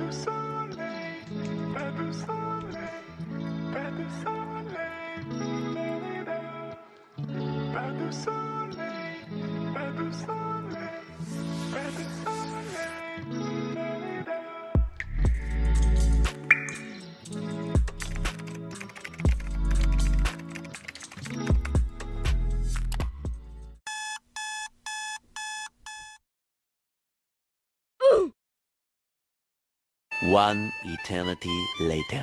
du soleil, pas du soleil, pas du soleil, pas du soleil, pas du soleil, pas du soleil. 1 eternity later.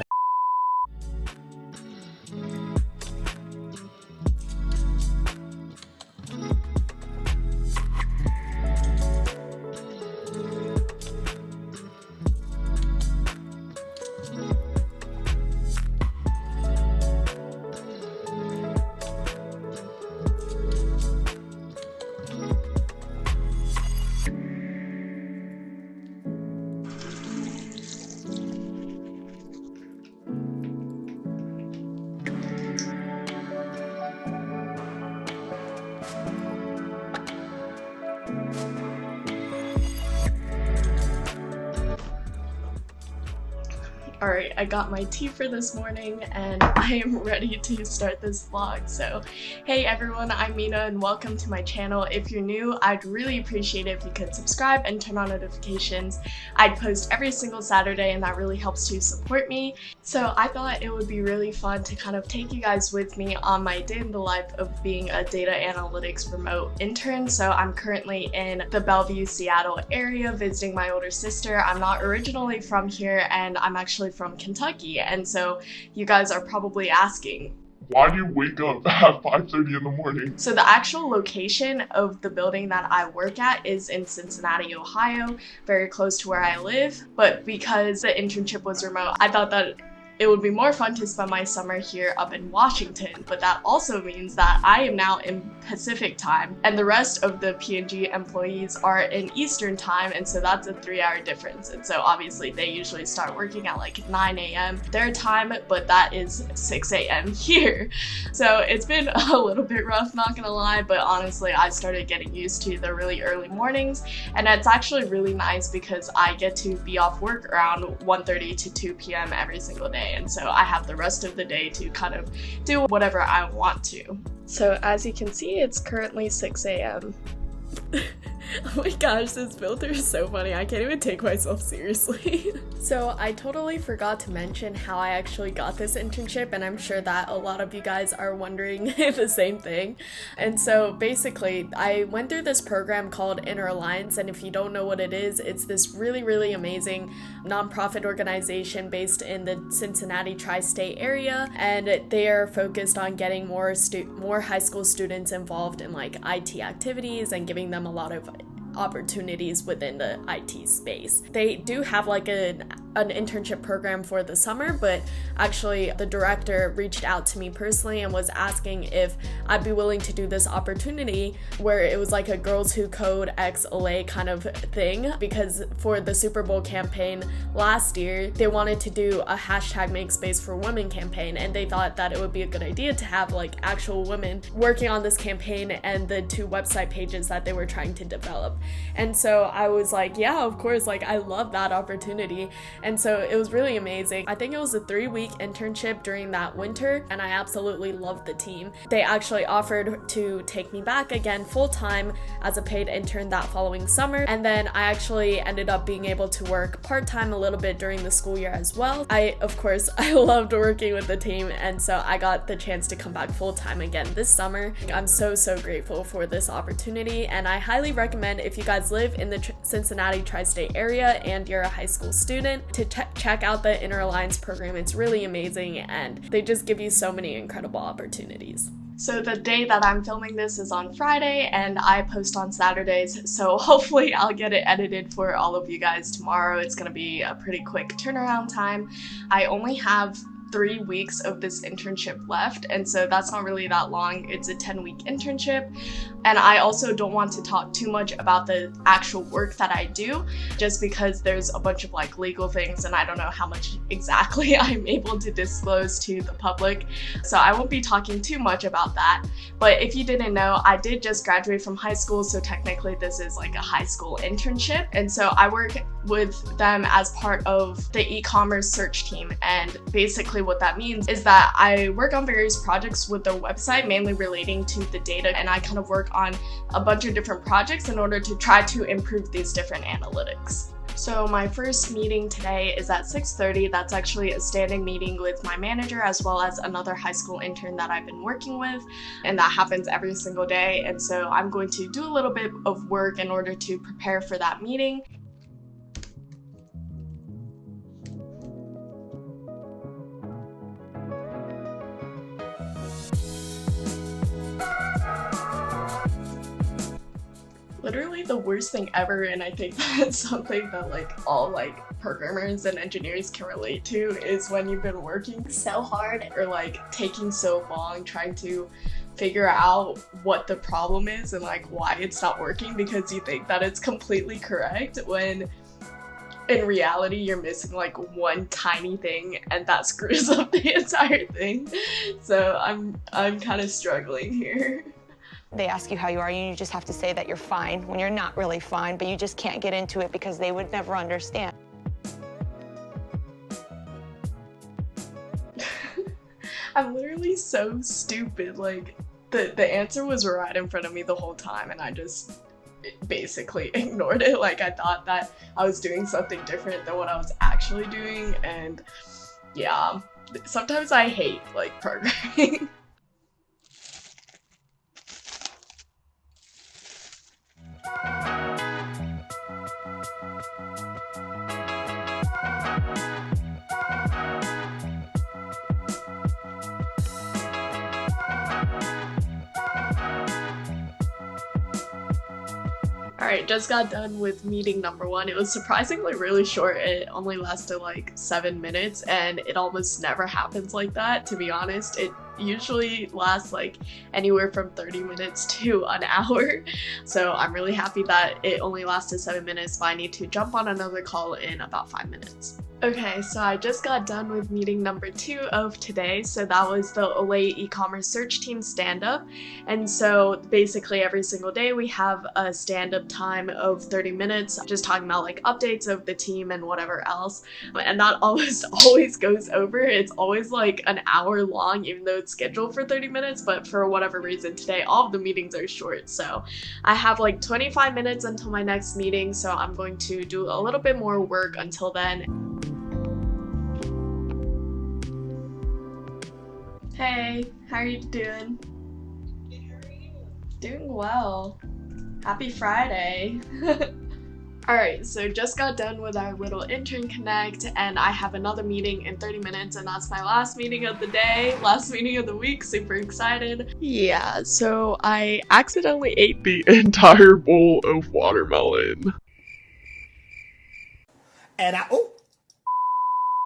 Alright, I got my tea for this morning and I am ready to start this vlog. So, hey everyone, I'm Mina and welcome to my channel. If you're new, I'd really appreciate it if you could subscribe and turn on notifications. I'd post every single Saturday and that really helps to support me. So I thought it would be really fun to kind of take you guys with me on my day in the life of being a data analytics remote intern. So I'm currently in the Bellevue, Seattle area visiting my older sister. I'm not originally from here and I'm actually from Kentucky, and so you guys are probably asking, why do you wake up at 5:30 in the morning? So the actual location of the building that I work at is in Cincinnati, Ohio, very close to where I live, but because the internship was remote, I thought that it would be more fun to spend my summer here up in Washington, but that also means that I am now in Pacific time and the rest of the P&G employees are in Eastern time, and so that's a 3-hour difference. And so obviously they usually start working at like 9 a.m. their time, but that is 6 a.m. here. So it's been a little bit rough, not gonna lie, but honestly I started getting used to the really early mornings, and it's actually really nice because I get to be off work around 1:30 to 2 p.m. every single day. And so I have the rest of the day to kind of do whatever I want to. So as you can see, it's currently 6 a.m. Oh my gosh, this filter is so funny. I can't even take myself seriously. So I totally forgot to mention how I actually got this internship, and I'm sure that a lot of you guys are wondering the same thing. And so basically, I went through this program called Inner Alliance, and if you don't know what it is, it's this really amazing nonprofit organization based in the Cincinnati tri-state area, and they are focused on getting more high school students involved in like IT activities and giving them a lot of opportunities within the IT space. They do have like an internship program for the summer, but actually the director reached out to me personally and was asking if I'd be willing to do this opportunity where it was like a Girls Who Code x Olay kind of thing, because for the Super Bowl campaign last year they wanted to do a #MakeSpaceForWomen campaign, and they thought that it would be a good idea to have like actual women working on this campaign and the 2 website pages that they were trying to develop. And so I was like, yeah, of course, like I love that opportunity. And so it was really amazing. I think it was a 3-week internship during that winter, and I absolutely loved the team. They actually offered to take me back again full-time as a paid intern that following summer, and then I actually ended up being able to work part-time a little bit during the school year as well. I loved working with the team, and so I got the chance to come back full-time again this summer. I'm so grateful for this opportunity, and I highly recommend, if you guys live in the Cincinnati tri-state area and you're a high school student, to check out the Inner Alliance program. It's really amazing and they just give you so many incredible opportunities. So the day that I'm filming this is on Friday and I post on Saturdays, so hopefully I'll get it edited for all of you guys tomorrow. It's gonna be a pretty quick turnaround time. I only have 3 weeks of this internship left, and so that's not really that long. It's a 10-week internship, and I also don't want to talk too much about the actual work that I do, just because there's a bunch of like legal things and I don't know how much exactly I'm able to disclose to the public, so I won't be talking too much about that. But if you didn't know, I did just graduate from high school, so technically this is like a high school internship, and so I work with them as part of the e-commerce search team. And basically what that means is that I work on various projects with their website, mainly relating to the data, and I kind of work on a bunch of different projects in order to try to improve these different analytics. So my first meeting today is at 6:30. That's actually a standing meeting with my manager as well as another high school intern that I've been working with, and that happens every single day. And so I'm going to do a little bit of work in order to prepare for that meeting. Literally the worst thing ever, and I think that's something that like all like programmers and engineers can relate to, is when you've been working so hard or like taking so long trying to figure out what the problem is and like why it's not working because you think that it's completely correct, when in reality you're missing like one tiny thing and that screws up the entire thing. So I'm kind of struggling here. They ask you how you are, and you just have to say that you're fine when you're not really fine, but you just can't get into it because they would never understand. I'm literally so stupid. Like, the answer was right in front of me the whole time, and I just basically ignored it. Like, I thought that I was doing something different than what I was actually doing, and yeah, sometimes I hate, like, programming. Alright, just got done with meeting number 1. It was surprisingly really short. It only lasted like 7 minutes, and it almost never happens like that, to be honest. It usually lasts like anywhere from 30 minutes to an hour. So I'm really happy that it only lasted 7 minutes, but I need to jump on another call in about 5 minutes. Okay, so I just got done with meeting number 2 of today. So that was the Olay e-commerce search team stand-up. And so basically every single day we have a stand-up time of 30 minutes, just talking about like updates of the team and whatever else. And that almost always goes over. It's always like an hour long, even though it's scheduled for 30 minutes, but for whatever reason today all of the meetings are short. So I have like 25 minutes until my next meeting, so I'm going to do a little bit more work until then. Hey, how are you doing? Good, how are you? Doing well. Happy Friday. Alright, so just got done with our little intern connect, and I have another meeting in 30 minutes, and that's my last meeting of the day, last meeting of the week. Super excited. Yeah, so I accidentally ate The entire bowl of watermelon. And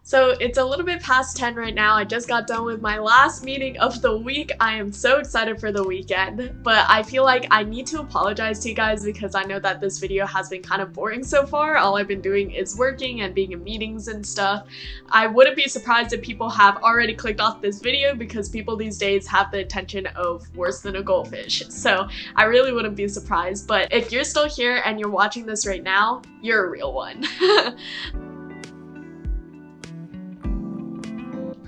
So it's a little bit past 10 right now. I just got done with my last meeting of the week. I am so excited for the weekend, but I feel like I need to apologize to you guys because I know that this video has been kind of boring so far. All I've been doing is working and being in meetings and stuff. I wouldn't be surprised if people have already clicked off this video because people these days have the attention of worse than a goldfish. So I really wouldn't be surprised, but if you're still here and you're watching this right now, you're a real one.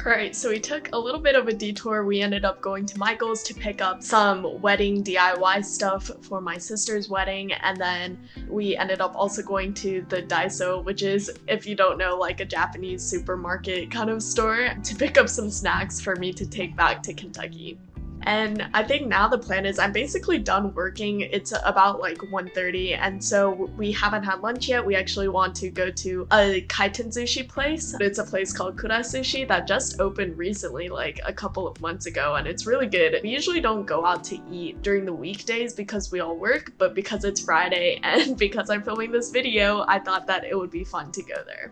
Alright, so we took a little bit of a detour. We ended up going to Michael's to pick up some wedding DIY stuff for my sister's wedding, and then we ended up also going to the Daiso, which is, if you don't know, like a Japanese supermarket kind of store, to pick up some snacks for me to take back to Kentucky. And I think now the plan is I'm basically done working. It's about like 1:30, and so we haven't had lunch yet. We actually want to go to a kaiten sushi place. It's a place called Kura Sushi that just opened recently, like a couple of months ago, and it's really good. We usually don't go out to eat during the weekdays because we all work, but because it's Friday and because I'm filming this video, I thought that it would be fun to go there.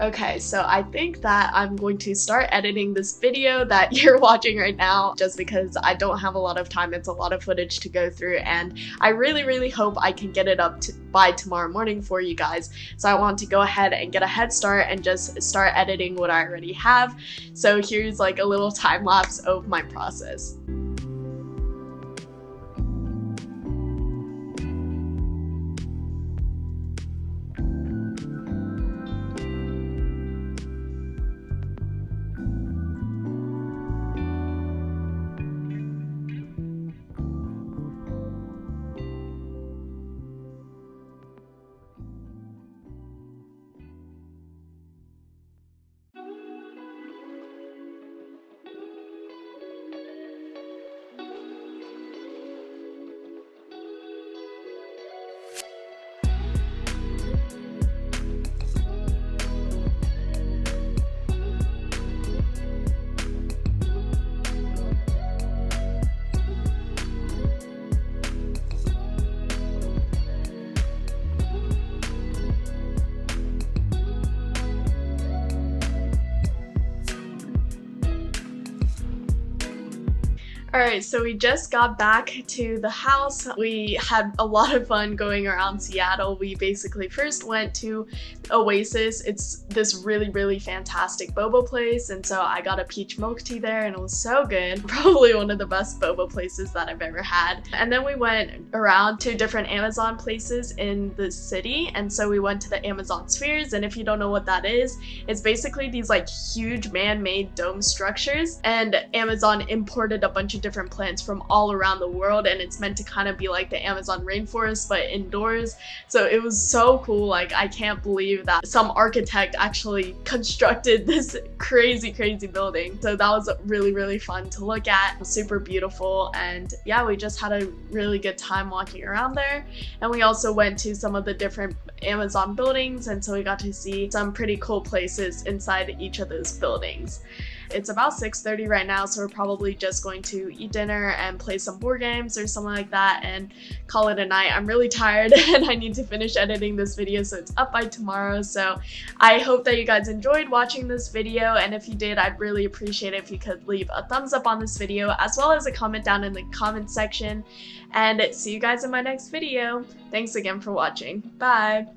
Okay, so I think that I'm going to start editing this video that you're watching right now just because I don't have a lot of time. It's a lot of footage to go through, and I really hope I can get it up by tomorrow morning for you guys. So I want to go ahead and get a head start and just start editing what I already have. So here's like a little time lapse of my process. Alright, so we just got back to the house. We had a lot of fun going around Seattle. We basically first went to Oasis. It's this really fantastic boba place, and so I got a peach milk tea there and it was so good. Probably one of the best boba places that I've ever had. And then we went around to different Amazon places in the city, and so we went to the Amazon spheres, and if you don't know what that is, it's basically these like huge man-made dome structures, and Amazon imported a bunch of different plants from all around the world, and it's meant to kind of be like the Amazon rainforest but indoors. So it was so cool. Like, I can't believe that some architect actually constructed this crazy building. So that was really fun to look at. Super beautiful, and yeah, we just had a really good time walking around there. And we also went to some of the different Amazon buildings, and so we got to see some pretty cool places inside each of those buildings. It's about 6:30 right now, so we're probably just going to eat dinner and play some board games or something like that and call it a night. I'm really tired and I need to finish editing this video so it's up by tomorrow. So I hope that you guys enjoyed watching this video, and if you did, I'd really appreciate it if you could leave a thumbs up on this video as well as a comment down in the comment section, and see you guys in my next video. Thanks again for watching. Bye!